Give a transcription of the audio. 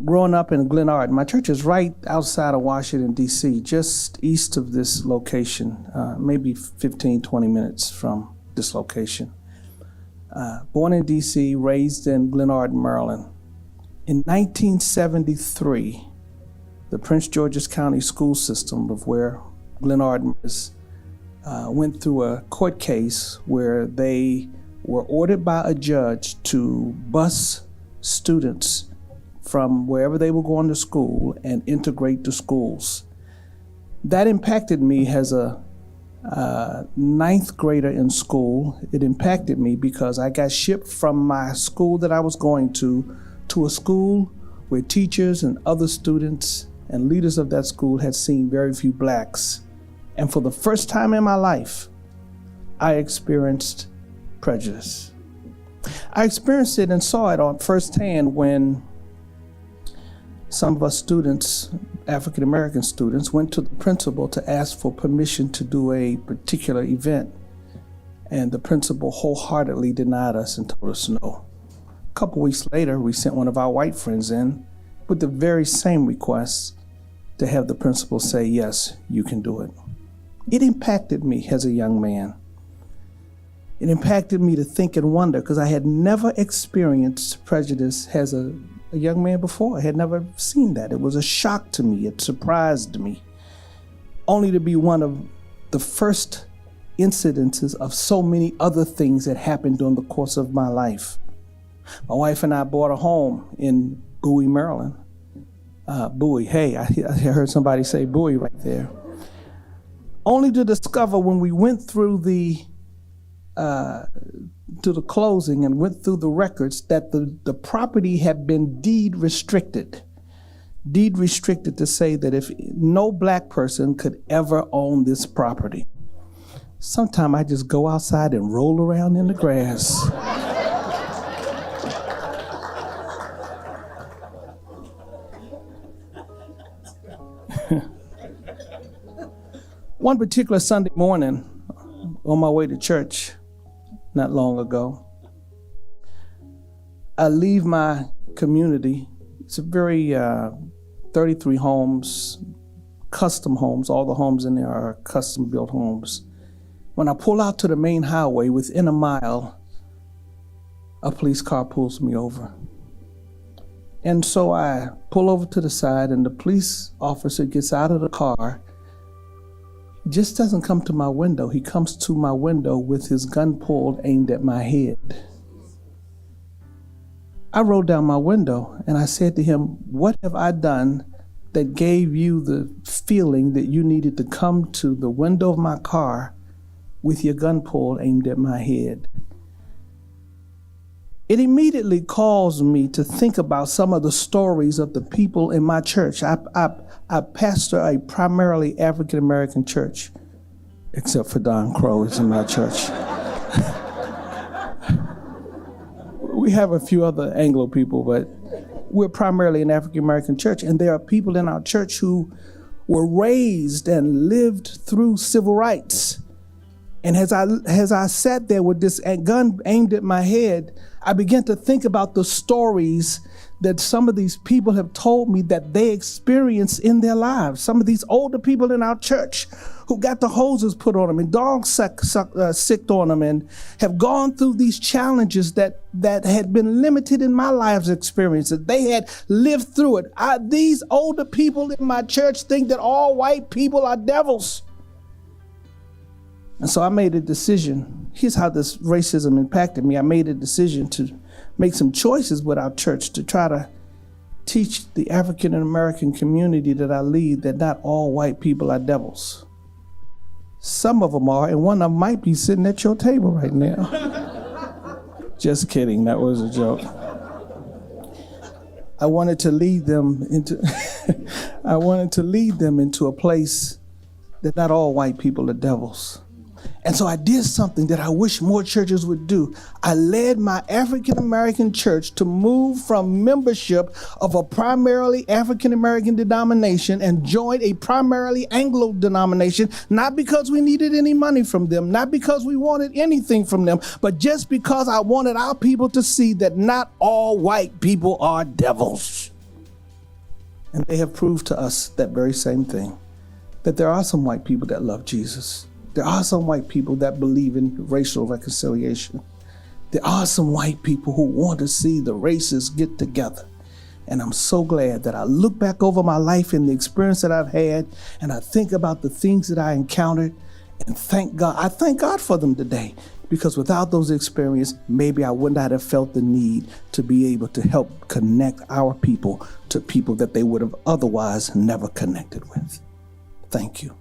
growing up in Glenard, my church is right outside of Washington, D.C., just east of this location, maybe 15, 20 minutes from this location. Born in D.C., raised in Glenard, Maryland. In 1973, the Prince George's County school system of where Glenard is went through a court case where they were ordered by a judge to bus students from wherever they were going to school and integrate the schools. That impacted me as a ninth grader in school. It impacted me because I got shipped from my school that I was going to a school where teachers and other students and leaders of that school had seen very few blacks. And for the first time in my life, I experienced prejudice. I experienced it and saw it on firsthand when some of us students, African American students, went to the principal to ask for permission to do a particular event. And the principal wholeheartedly denied us and told us no. A couple weeks later, we sent one of our white friends in with the very same request to have the principal say, yes, you can do it. It impacted me as a young man. It impacted me to think and wonder because I had never experienced prejudice as a young man before. I had never seen that. It was a shock to me. It surprised me, only to be one of the first incidences of so many other things that happened during the course of my life. My wife and I bought a home in Bowie, Maryland. Bowie, hey, I heard somebody say Bowie right there. Only to discover when we went through to the closing and went through the records that the property had been deed restricted. Deed restricted to say that if no black person could ever own this property. Sometimes I just go outside and roll around in the grass. One particular Sunday morning on my way to church, not long ago, I leave my community. It's a very 33 homes, custom homes. All the homes in there are custom built homes. When I pull out to the main highway, within a mile, a police car pulls me over. And so I pull over to the side and the police officer gets out of the car. Just doesn't come to my window. He comes to my window with his gun pulled, aimed at my head. I rolled down my window and I said to him, what have I done that gave you the feeling that you needed to come to the window of my car with your gun pulled, aimed at my head? It immediately caused me to think about some of the stories of the people in my church. I pastor a primarily African-American church, except for Don Crow is in my church. We have a few other Anglo people, but we're primarily an African-American church, and there are people in our church who were raised and lived through civil rights. And as I sat there with this gun aimed at my head, I began to think about the stories that some of these people have told me that they experienced in their lives. Some of these older people in our church who got the hoses put on them and dogs sicked on them and have gone through these challenges that had been limited in my life's experience, that they had lived through it. These older people in my church think that all white people are devils. And so I made a decision. Here's how this racism impacted me. I made a decision to make some choices with our church to try to teach the African American community that I lead that not all white people are devils. Some of them are, and one of them might be sitting at your table right now. Just kidding, that was a joke. I wanted to lead them into a place that not all white people are devils. And so I did something that I wish more churches would do. I led my African-American church to move from membership of a primarily African-American denomination and join a primarily Anglo denomination, not because we needed any money from them, not because we wanted anything from them, but just because I wanted our people to see that not all white people are devils. And they have proved to us that very same thing, that there are some white people that love Jesus. There are some white people that believe in racial reconciliation. There are some white people who want to see the races get together. And I'm so glad that I look back over my life and the experience that I've had, and I think about the things that I encountered, and thank God. I thank God for them today, because without those experiences, maybe I would not have felt the need to be able to help connect our people to people that they would have otherwise never connected with. Thank you.